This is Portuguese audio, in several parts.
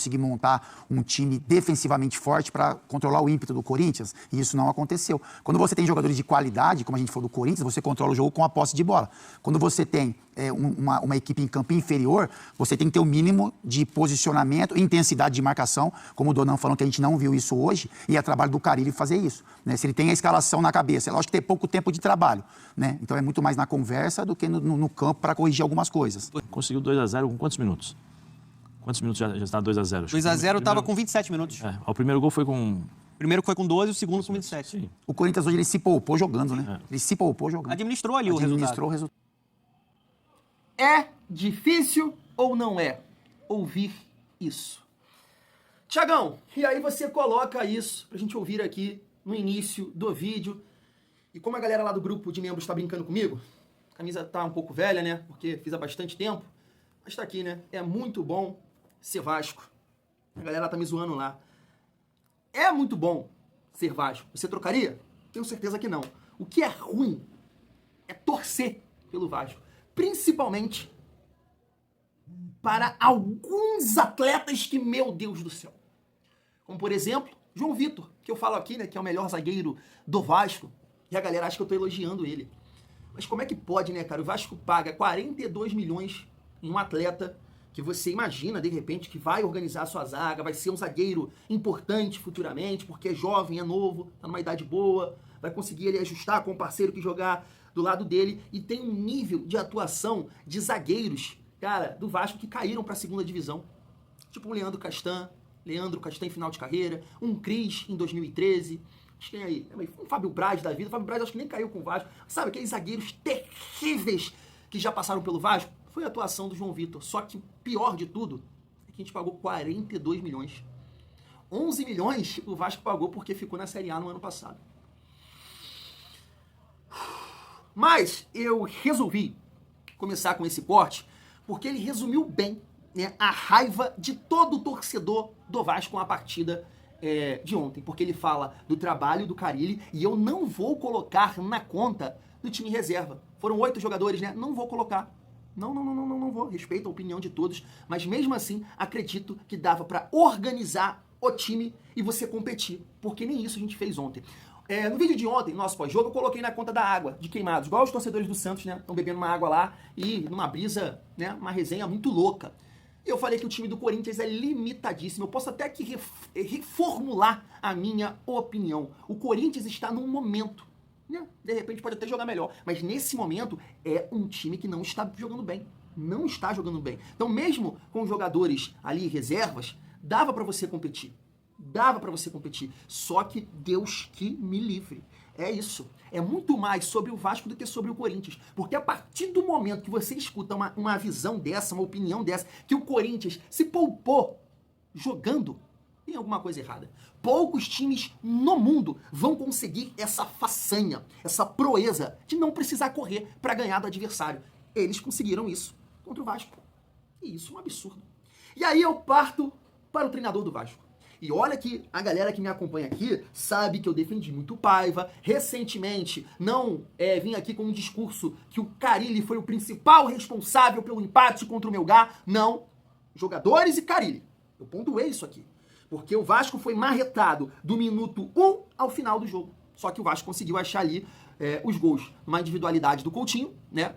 conseguir montar um time defensivamente forte para controlar o ímpeto do Corinthians, e isso não aconteceu. Quando você tem jogadores de qualidade, como a gente falou do Corinthians, você controla o jogo com a posse de bola. Quando você tem uma equipe em campo inferior, você tem que ter o mínimo de posicionamento e intensidade de marcação, como o Donan falou que a gente não viu isso hoje, e é trabalho do Carille fazer isso, né? Se ele tem a escalação na cabeça, é lógico que tem pouco tempo de trabalho, né? Então é muito mais na conversa do que no campo para corrigir algumas coisas. Conseguiu 2-0 com quantos minutos? Quantos minutos já está 2-0? 2-0 estava com 27 minutos. O primeiro gol foi com... O primeiro foi com 12 e o segundo com 27. Sim. O Corinthians hoje ele se poupou jogando, né? Ele se poupou jogando. Administrou ali o resultado. É difícil ou não é ouvir isso? Tiagão, e aí você coloca isso pra gente ouvir aqui no início do vídeo. E como a galera lá do grupo de membros tá brincando comigo, a camisa tá um pouco velha, né? Porque fiz há bastante tempo. Mas tá aqui, né? É muito bom ser Vasco. A galera tá me zoando lá. É muito bom ser Vasco. Você trocaria? Tenho certeza que não. O que é ruim é torcer pelo Vasco. Principalmente para alguns atletas que, meu Deus do céu. Como, por exemplo, João Vitor, que eu falo aqui, né, que é o melhor zagueiro do Vasco. E a galera acha que eu tô elogiando ele. Mas como é que pode, né, cara? O Vasco paga 42 milhões em um atleta que você imagina, de repente, que vai organizar a sua zaga, vai ser um zagueiro importante futuramente, porque é jovem, é novo, tá numa idade boa, vai conseguir ele ajustar com o parceiro que jogar do lado dele, e tem um nível de atuação de zagueiros, cara, do Vasco que caíram pra segunda divisão. Tipo o Leandro Castan em final de carreira, um Cris em 2013, acho que tem aí, um Fábio Braz da vida, o Fábio Braz acho que nem caiu com o Vasco, sabe aqueles zagueiros terríveis que já passaram pelo Vasco? Foi a atuação do João Vitor, só que pior de tudo é que a gente pagou 42 milhões. 11 milhões o Vasco pagou porque ficou na Série A no ano passado. Mas eu resolvi começar com esse corte porque ele resumiu bem, né, a raiva de todo torcedor do Vasco com a partida de ontem. Porque ele fala do trabalho do Carille e eu não vou colocar na conta do time reserva. Foram 8 jogadores, né? Não vou colocar. Não vou. Respeito a opinião de todos. Mas mesmo assim, acredito que dava pra organizar o time e você competir. Porque nem isso a gente fez ontem. No vídeo de ontem, nosso pós-jogo, eu coloquei na conta da água, de Queimados. Igual os torcedores do Santos, né? Estão bebendo uma água lá e numa brisa, né? Uma resenha muito louca. Eu falei que o time do Corinthians é limitadíssimo. Eu posso até aqui reformular a minha opinião. O Corinthians está num momento, né? De repente pode até jogar melhor. Mas nesse momento é um time que não está jogando bem. Não está jogando bem. Então mesmo com jogadores ali reservas, dava pra você competir. Dava pra você competir. Só que Deus que me livre. É isso. É muito mais sobre o Vasco do que sobre o Corinthians. Porque a partir do momento que você escuta uma visão dessa, uma opinião dessa, que o Corinthians se poupou jogando, tem alguma coisa errada. Poucos times no mundo vão conseguir essa façanha, essa proeza de não precisar correr para ganhar do adversário. Eles conseguiram isso contra o Vasco. E isso é um absurdo. E aí eu parto para o treinador do Vasco. E olha que a galera que me acompanha aqui sabe que eu defendi muito o Paiva. Recentemente, não vim aqui com um discurso que o Carille foi o principal responsável pelo empate contra o Melgar. Não. Jogadores e Carille. Eu pontuei isso aqui. Porque o Vasco foi marretado do minuto 1 ao final do jogo. Só que o Vasco conseguiu achar ali os gols numa individualidade do Coutinho, né?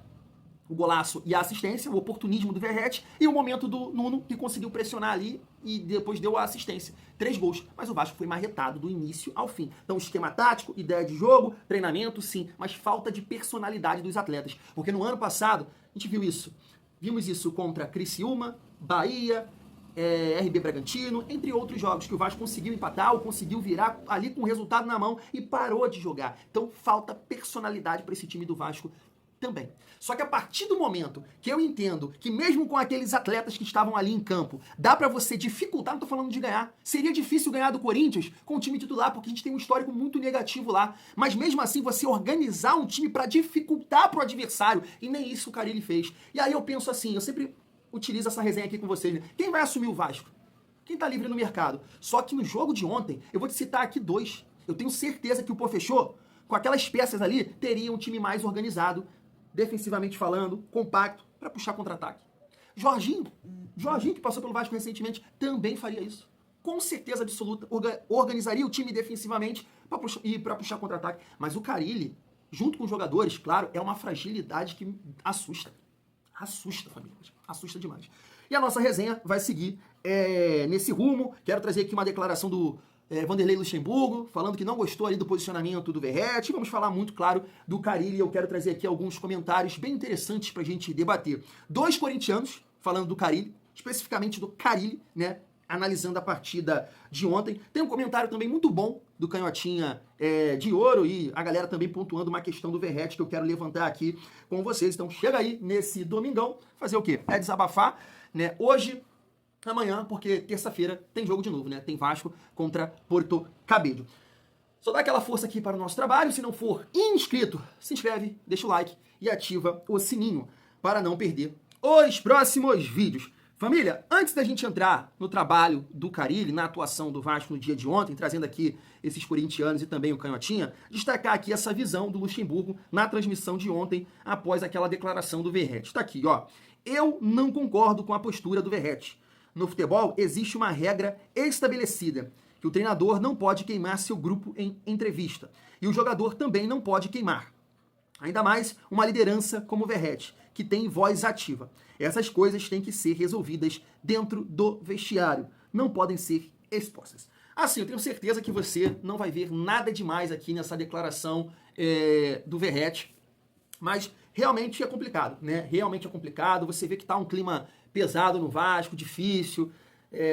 O golaço e a assistência, o oportunismo do Verratti e o momento do Nuno, que conseguiu pressionar ali e depois deu a assistência. 3 gols, mas o Vasco foi marretado do início ao fim. Então, esquema tático, ideia de jogo, treinamento, sim, mas falta de personalidade dos atletas. Porque no ano passado, a gente viu isso. Vimos isso contra Criciúma, Bahia, RB Bragantino, entre outros jogos que o Vasco conseguiu empatar ou conseguiu virar ali com o resultado na mão e parou de jogar. Então, falta personalidade para esse time do Vasco também. Só que a partir do momento que eu entendo que mesmo com aqueles atletas que estavam ali em campo, dá pra você dificultar, não tô falando de ganhar, seria difícil ganhar do Corinthians com o time titular, porque a gente tem um histórico muito negativo lá, mas mesmo assim você organizar um time pra dificultar pro adversário, e nem isso o Carille fez. E aí eu penso assim, eu sempre utilizo essa resenha aqui com vocês, né? Quem vai assumir o Vasco? Quem tá livre no mercado? Só que no jogo de ontem, eu vou te citar aqui 2. Eu tenho certeza que o Pô fechou, com aquelas peças ali, teria um time mais organizado, defensivamente falando, compacto, para puxar contra-ataque. Jorginho que passou pelo Vasco recentemente, também faria isso. Com certeza absoluta, organizaria o time defensivamente para puxar contra-ataque. Mas o Carille, junto com os jogadores, claro, é uma fragilidade que assusta. Assusta, família. Assusta demais. E a nossa resenha vai seguir nesse rumo. Quero trazer aqui uma declaração do Vanderlei Luxemburgo, falando que não gostou ali do posicionamento do Verratti. Vamos falar muito, claro, do Carille. Eu quero trazer aqui alguns comentários bem interessantes pra gente debater. 2 corintianos falando do Carille, especificamente do Carille, né? Analisando a partida de ontem. Tem um comentário também muito bom do Canhotinha de Ouro e a galera também pontuando uma questão do Verratti que eu quero levantar aqui com vocês. Então chega aí nesse domingão, fazer o quê? É desabafar, né? Hoje, amanhã, porque terça-feira tem jogo de novo, né? Tem Vasco contra Porto Cabedelo. Só dá aquela força aqui para o nosso trabalho. Se não for inscrito, se inscreve, deixa o like e ativa o sininho para não perder os próximos vídeos. Família, antes da gente entrar no trabalho do Carille, na atuação do Vasco no dia de ontem, trazendo aqui esses corintianos e também o Canhotinha, destacar aqui essa visão do Luxemburgo na transmissão de ontem, após aquela declaração do Verratti. Está aqui, ó. Eu não concordo com a postura do Verratti. No futebol, existe uma regra estabelecida, que o treinador não pode queimar seu grupo em entrevista. E o jogador também não pode queimar. Ainda mais uma liderança como o Verratti, que tem voz ativa. Essas coisas têm que ser resolvidas dentro do vestiário. Não podem ser expostas. Assim, eu tenho certeza que você não vai ver nada demais aqui nessa declaração do Verratti. Mas realmente é complicado, né? Realmente é complicado. Você vê que tá um clima pesado no Vasco, difícil.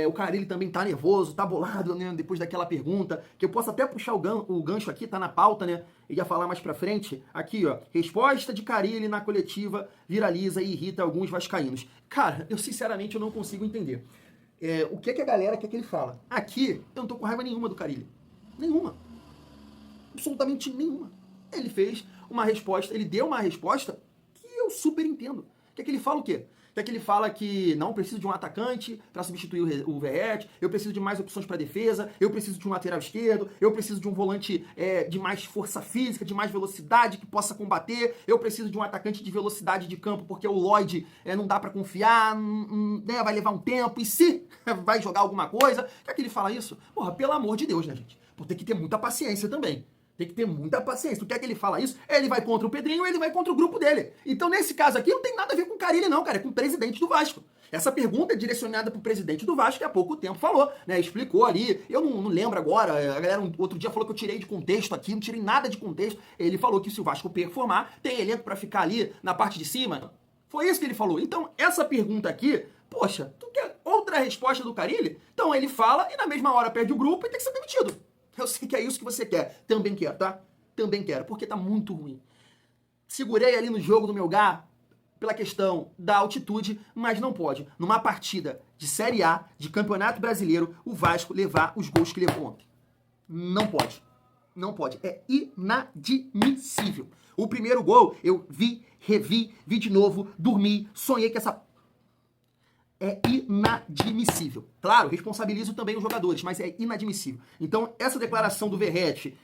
O Carille também tá nervoso, tá bolado, né? Depois daquela pergunta, que eu posso até puxar o gancho aqui, tá na pauta, né? E ia falar mais pra frente. Aqui, ó. Resposta de Carille na coletiva viraliza e irrita alguns vascaínos. Cara, eu sinceramente eu não consigo entender. O que a galera quer que ele fala? Aqui, eu não tô com raiva nenhuma do Carille. Nenhuma. Absolutamente nenhuma. Ele fez uma resposta, ele deu uma resposta que eu super entendo. Quer que ele fala o quê? Quer que ele fala que não preciso de um atacante para substituir o Verratti, eu preciso de mais opções para defesa, eu preciso de um lateral esquerdo, eu preciso de um volante de mais força física, de mais velocidade, que possa combater, eu preciso de um atacante de velocidade de campo, porque o Lloyd não dá para confiar, né, vai levar um tempo, e se vai jogar alguma coisa, quer que ele fala isso? Porra, pelo amor de Deus, né, gente? Pô, tem que ter muita paciência também. Tem que ter muita paciência. Tu quer que ele fala isso? Ele vai contra o Pedrinho, ele vai contra o grupo dele. Então, nesse caso aqui, não tem nada a ver com o Carille, não, cara. É com o presidente do Vasco. Essa pergunta é direcionada pro presidente do Vasco, que há pouco tempo falou, né? Explicou ali. Eu não lembro agora. A galera outro dia falou que eu tirei de contexto aqui. Não tirei nada de contexto. Ele falou que se o Vasco performar, tem elenco pra ficar ali na parte de cima. Foi isso que ele falou. Então, essa pergunta aqui, poxa, tu quer outra resposta do Carille? Então, ele fala e na mesma hora perde o grupo e tem que ser demitido. Eu sei que é isso que você quer. Também quero, tá? Também quero, porque tá muito ruim. Segurei ali no jogo do Melgar pela questão da altitude, mas não pode, numa partida de Série A, de Campeonato Brasileiro, o Vasco levar os gols que levou ontem. Não pode. Não pode. É inadmissível. O primeiro gol, eu vi, revi, vi de novo, dormi, sonhei que essa... É inadmissível. Claro, responsabilizo também os jogadores, mas é inadmissível. Então, essa declaração do Verratti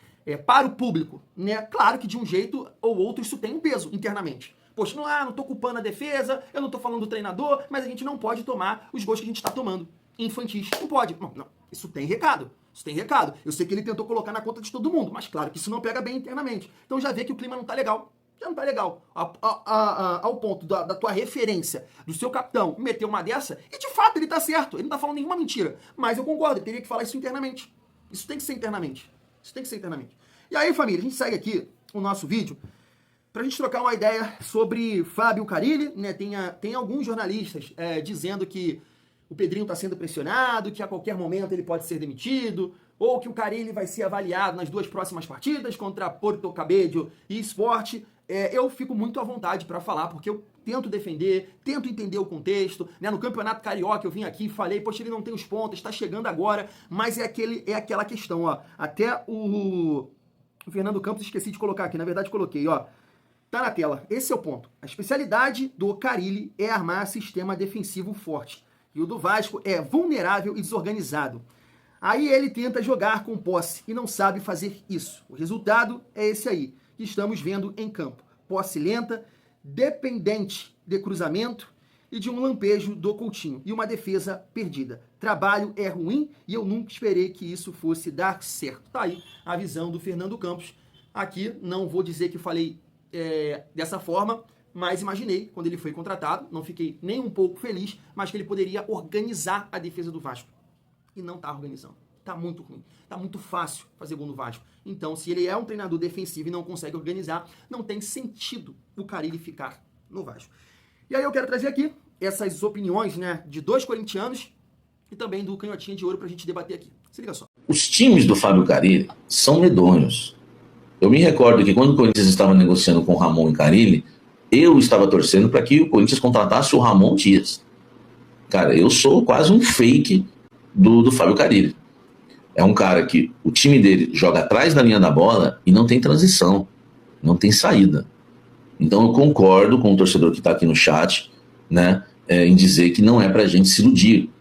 para o público, né? Claro que de um jeito ou outro isso tem um peso internamente. Poxa, não tô culpando a defesa, eu não tô falando do treinador, mas a gente não pode tomar os gols que a gente tá tomando. Infantis. Não pode. Não. Isso tem recado. Isso tem recado. Eu sei que ele tentou colocar na conta de todo mundo, mas claro que isso não pega bem internamente. Então já vê que o clima não tá legal. Já não tá legal. Ao ponto da tua referência, do seu capitão, meter uma dessa, e de fato ele tá certo, ele não tá falando nenhuma mentira. Mas eu concordo, ele teria que falar isso internamente. Isso tem que ser internamente. Isso tem que ser internamente. E aí, família, a gente segue aqui o nosso vídeo pra gente trocar uma ideia sobre Fábio Carille, né? Tem alguns jornalistas dizendo que o Pedrinho tá sendo pressionado, que a qualquer momento ele pode ser demitido, ou que o Carille vai ser avaliado nas 2 próximas partidas contra Porto Cabedelo e Sport. Eu fico muito à vontade para falar, porque eu tento defender, tento entender o contexto, né? No Campeonato Carioca eu vim aqui e falei, poxa, ele não tem os pontos, está chegando agora, mas é aquela questão, ó. Até o Fernando Campos esqueci de colocar aqui, na verdade coloquei, ó. Tá na tela, esse é o ponto. A especialidade do Carille é armar sistema defensivo forte, e o do Vasco é vulnerável e desorganizado. Aí ele tenta jogar com posse e não sabe fazer isso. O resultado é esse aí, que estamos vendo em campo. Posse lenta, dependente de cruzamento, e de um lampejo do Coutinho e uma defesa perdida. Trabalho é ruim e eu nunca esperei que isso fosse dar certo. Tá aí a visão do Fernando Campos. Aqui não vou dizer que eu falei dessa forma, mas imaginei quando ele foi contratado, não fiquei nem um pouco feliz, mas que ele poderia organizar a defesa do Vasco. E não tá organizando. Tá muito ruim. Tá muito fácil fazer gol no Vasco. Então, se ele é um treinador defensivo e não consegue organizar, não tem sentido o Carille ficar no Vasco. E aí eu quero trazer aqui essas opiniões, né, de 2 corintianos e também do Canhotinha de Ouro pra gente debater aqui. Se liga só. Os times do Fábio Carille são medonhos. Eu me recordo que quando o Corinthians estava negociando com o Ramon e Carille, eu estava torcendo para que o Corinthians contratasse o Ramon Dias. Cara, eu sou quase um fake do Fábio Carille. É um cara que o time dele joga atrás da linha da bola e não tem transição, não tem saída. Então eu concordo com o torcedor que está aqui no chat, né, em dizer que não é pra gente se iludir,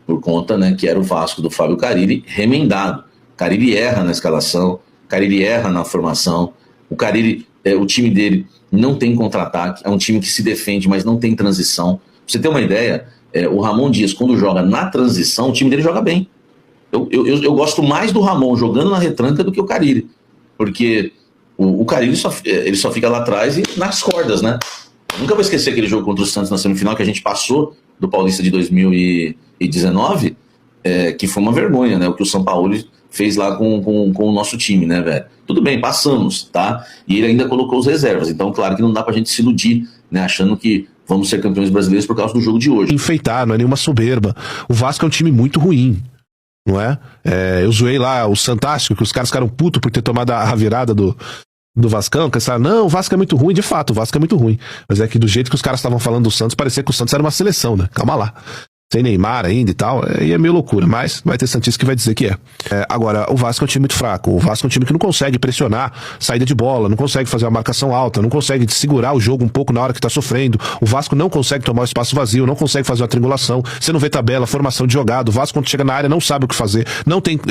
por conta, né, que era o Vasco do Fábio Carille remendado. Carille erra na escalação, Carille erra na formação, o Carille, o time dele não tem contra-ataque, é um time que se defende, mas não tem transição. Pra você ter uma ideia, o Ramon Dias, quando joga na transição, o time dele joga bem. Eu gosto mais do Ramon jogando na retranca do que o Carille, porque o Carille ele só fica lá atrás e nas cordas, né? Eu nunca vou esquecer aquele jogo contra o Santos na semifinal que a gente passou do Paulista de 2019, que foi uma vergonha, né? O que o Sampaoli fez lá com o nosso time, né, velho? Tudo bem, passamos, tá? E ele ainda colocou os reservas, então claro que não dá pra gente se iludir, né? Achando que vamos ser campeões brasileiros por causa do jogo de hoje. Enfeitar, não é nenhuma soberba. O Vasco é um time muito ruim, não é? Eu zoei lá o Santástico, que os caras ficaram putos por ter tomado a virada do Vascão, que eles falaram, não, o Vasco é muito ruim. De fato, o Vasco é muito ruim. Mas é que do jeito que os caras estavam falando do Santos, parecia que o Santos era uma seleção, né? Calma lá. Sem Neymar ainda e tal, aí é meio loucura, mas vai ter santista que vai dizer que é. Agora, o Vasco é um time muito fraco, o Vasco é um time que não consegue pressionar saída de bola, não consegue fazer uma marcação alta, não consegue segurar o jogo um pouco na hora que tá sofrendo, o Vasco não consegue tomar o espaço vazio, não consegue fazer uma triangulação, você não vê tabela, formação de jogada, o Vasco quando chega na área não sabe o que fazer, não tem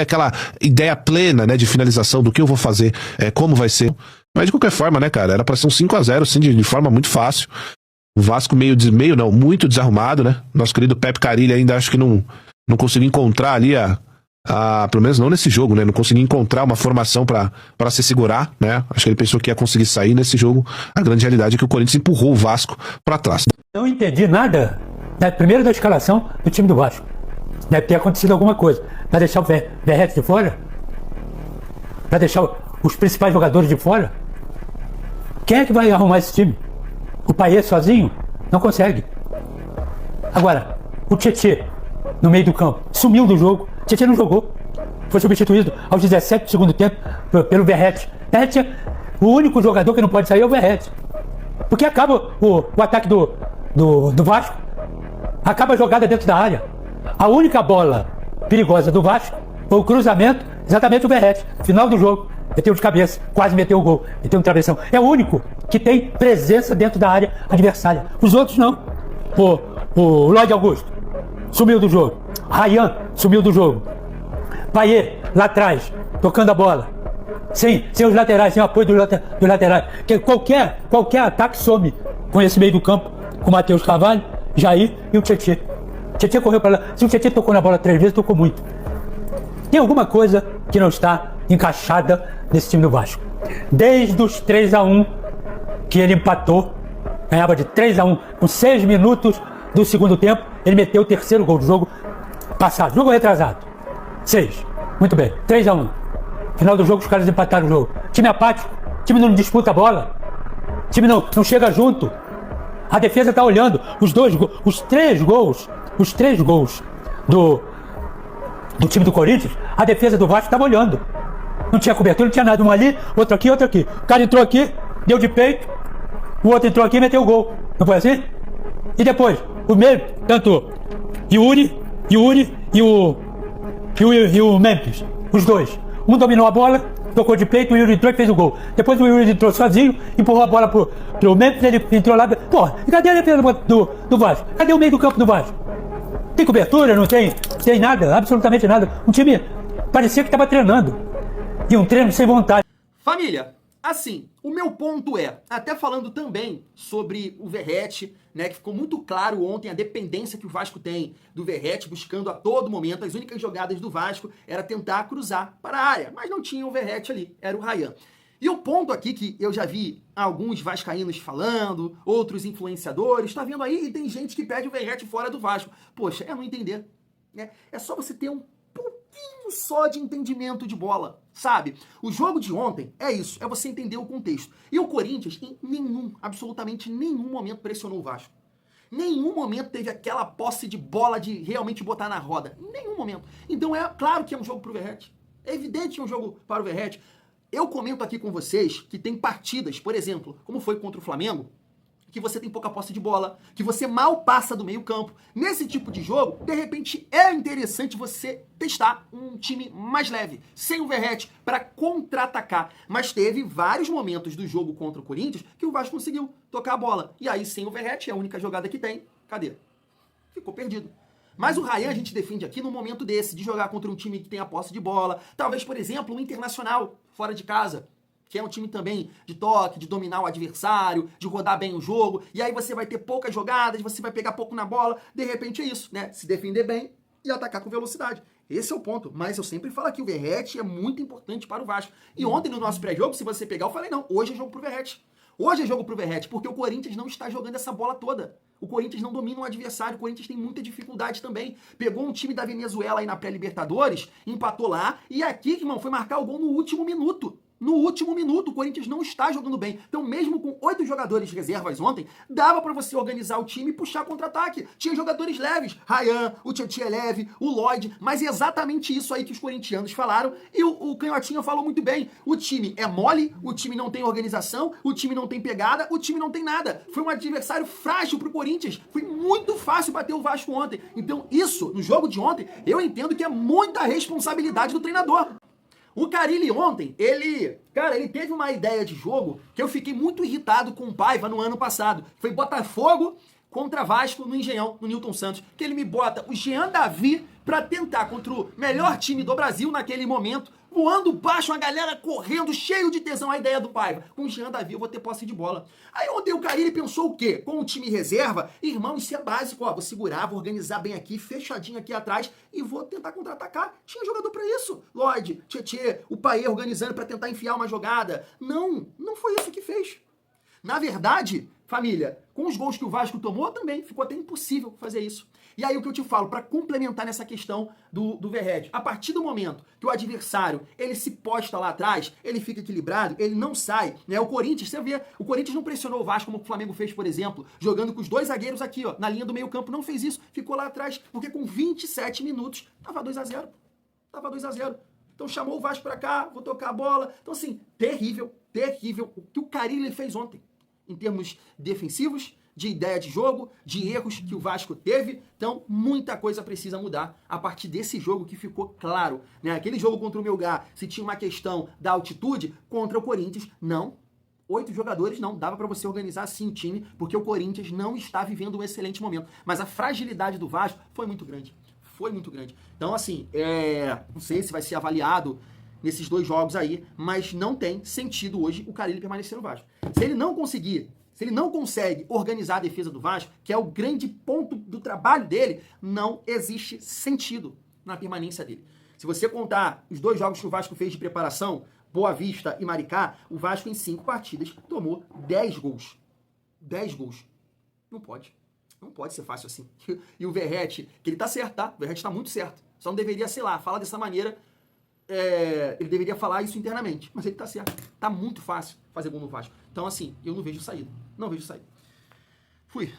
aquela ideia plena, né, de finalização do que eu vou fazer, como vai ser. Mas de qualquer forma, né, cara, era pra ser um 5-0 assim, de forma muito fácil. O Vasco muito desarrumado, né? Nosso querido Pepe Carille ainda acho que não conseguiu encontrar ali pelo menos não nesse jogo, né? Não conseguiu encontrar uma formação pra se segurar, né? Acho que ele pensou que ia conseguir sair nesse jogo. A grande realidade é que o Corinthians empurrou o Vasco pra trás. Não entendi nada, né? Primeiro da escalação do time do Vasco. Deve ter acontecido alguma coisa. Pra deixar o Verratti de fora? Pra deixar os principais jogadores de fora? Quem é que vai arrumar esse time? O Payet sozinho? Não consegue. Agora, o Tietê, no meio do campo, sumiu do jogo. O Tietê não jogou. Foi substituído aos 17 do segundo tempo pelo Verratti. O único jogador que não pode sair é o Verratti. Porque acaba o ataque do Vasco, acaba a jogada dentro da área. A única bola perigosa do Vasco foi o cruzamento, exatamente o Verratti. Final do jogo. Meteu de cabeça, quase meteu o gol, meteu um travessão. É o único que tem presença dentro da área adversária. Os outros não. O Lloyd Augusto sumiu do jogo. Ryan sumiu do jogo. Payet lá atrás, tocando a bola. Sem os laterais, sem o apoio dos laterais. Porque qualquer ataque some com esse meio do campo, com o Matheus Carvalho, Jair e o Tietê. O Tietê correu para lá. Se o Tietê tocou na bola 3 vezes, tocou muito. Tem alguma coisa que não está encaixada nesse time do Vasco. Desde os 3-1 que ele empatou, ganhava de 3-1 com 6 minutos do segundo tempo, ele meteu o terceiro gol do jogo passado, jogo retrasado. 6. Muito bem, 3-1. Final do jogo os caras empataram o jogo. Time apático, time não disputa a bola, time não chega junto. A defesa tá olhando os três gols do time do Corinthians, a defesa do Vasco estava olhando. Não tinha cobertura, não tinha nada. Um ali, outro aqui, outro aqui. O cara entrou aqui, deu de peito. O outro entrou aqui e meteu o gol. Não foi assim? E depois, o meio, tanto Yuri e o Memphis. Os dois. Um dominou a bola, tocou de peito, o Yuri entrou e fez o gol. Depois o Yuri entrou sozinho, empurrou a bola pro Memphis, ele entrou lá. Porra, e cadê a defesa do Vasco? Cadê o meio do campo do Vasco? Tem cobertura, não tem nada, absolutamente nada. Um time parecia que estava treinando. E um treino sem vontade. Família, Assim, o meu ponto é, até falando também sobre o Verratti, né, que ficou muito claro ontem a dependência que o Vasco tem do Verratti, buscando a todo momento, as únicas jogadas do Vasco era tentar cruzar para a área, mas não tinha o Verratti ali, era o Ryan. E o ponto aqui que eu já vi alguns vascaínos falando, outros influenciadores, tá vendo aí? E tem gente que pede o Verratti fora do Vasco. Poxa, é não entender, né? É só você ter um pouquinho só de entendimento de bola, sabe? O jogo de ontem é isso, é você entender o contexto. E o Corinthians, em absolutamente nenhum momento pressionou o Vasco. Nenhum momento teve aquela posse de bola de realmente botar na roda. Em nenhum momento. Então é claro que é um jogo pro Verratti. É evidente que é um jogo para o Verratti. Eu comento aqui com vocês que tem partidas, por exemplo, como foi contra o Flamengo, que você tem pouca posse de bola, que você mal passa do meio campo. Nesse tipo de jogo, de repente, é interessante você testar um time mais leve, sem o Verratti, para contra-atacar. Mas teve vários momentos do jogo contra o Corinthians que o Vasco conseguiu tocar a bola. E aí, sem o Verratti, é a única jogada que tem. Cadê? Ficou perdido. Mas o Ryan a gente defende aqui no momento desse, de jogar contra um time que tem a posse de bola. Talvez, por exemplo, um Internacional, fora de casa, que é um time também de toque, de dominar o adversário, de rodar bem o jogo. E aí você vai ter poucas jogadas, você vai pegar pouco na bola. De repente é isso, né? Se defender bem e atacar com velocidade. Esse é o ponto. Mas eu sempre falo aqui, o Verratti é muito importante para o Vasco. E ontem no nosso pré-jogo, se você pegar, eu falei, não, hoje é jogo pro Verratti. Hoje é jogo pro Verratti, porque o Corinthians não está jogando essa bola toda. O Corinthians não domina o adversário, o Corinthians tem muita dificuldade também. Pegou um time da Venezuela aí na pré-Libertadores, empatou lá, e aqui, irmão, foi marcar o gol no último minuto. No último minuto, o Corinthians não está jogando bem. Então, mesmo com 8 jogadores reservas ontem, dava pra você organizar o time e puxar contra-ataque. Tinha jogadores leves, Ryan, o Tietchan é leve, o Lloyd, mas é exatamente isso aí que os corintianos falaram. E o Canhotinha falou muito bem. O time é mole, o time não tem organização, o time não tem pegada, o time não tem nada. Foi um adversário frágil pro Corinthians. Foi muito fácil bater o Vasco ontem. Então, isso, no jogo de ontem, eu entendo que é muita responsabilidade do treinador. O Carille ontem, ele teve uma ideia de jogo que eu fiquei muito irritado com o Paiva no ano passado. Foi Botafogo contra Vasco no Engenhão, no Newton Santos, que ele me bota o Jean Davi pra tentar contra o melhor time do Brasil naquele momento, voando baixo, a galera correndo, cheio de tesão, a ideia do Paiva. Com o Jean Davi eu vou ter posse de bola. Aí ontem o Carille pensou o quê? Com o time reserva, irmão, isso é básico, ó, vou segurar, vou organizar bem aqui, fechadinho aqui atrás e vou tentar contra-atacar. Tinha jogador pra isso. Lloyd, Tietchan, o Paê organizando pra tentar enfiar uma jogada. Não foi isso que fez. Na verdade, família, com os gols que o Vasco tomou também, ficou até impossível fazer isso. E aí o que eu te falo, para complementar nessa questão do Verratti, a partir do momento que o adversário, ele se posta lá atrás, ele fica equilibrado, ele não sai, né? O Corinthians, você vê, o Corinthians não pressionou o Vasco como o Flamengo fez, por exemplo, jogando com os dois zagueiros aqui, ó, na linha do meio campo, não fez isso, ficou lá atrás, porque com 27 minutos, tava 2-0. Tava 2-0. Então chamou o Vasco pra cá, vou tocar a bola. Então assim, terrível o que o Carille fez ontem, em termos defensivos, de ideia de jogo, de erros que o Vasco teve. Então, muita coisa precisa mudar a partir desse jogo que ficou claro, né? Aquele jogo contra o Melgar, se tinha uma questão da altitude, contra o Corinthians, não. 8 jogadores, não. Dava para você organizar assim o time, porque o Corinthians não está vivendo um excelente momento. Mas a fragilidade do Vasco foi muito grande. Foi muito grande. Então, assim, não sei se vai ser avaliado nesses 2 jogos aí, mas não tem sentido hoje o Carille permanecer no Vasco. Se ele não consegue organizar a defesa do Vasco, que é o grande ponto do trabalho dele, não existe sentido na permanência dele. Se você contar os 2 jogos que o Vasco fez de preparação, Boa Vista e Maricá, o Vasco em 5 partidas tomou 10 gols. 10 gols. Não pode. Não pode ser fácil assim. E o Verratti, que ele tá certo, tá? O Verratti tá muito certo. Só não deveria, sei lá, falar dessa maneira. Ele deveria falar isso internamente. Mas ele tá certo. Tá muito fácil fazer gol no Vasco. Então, assim, eu não vejo saída. Não vejo saída. Fui.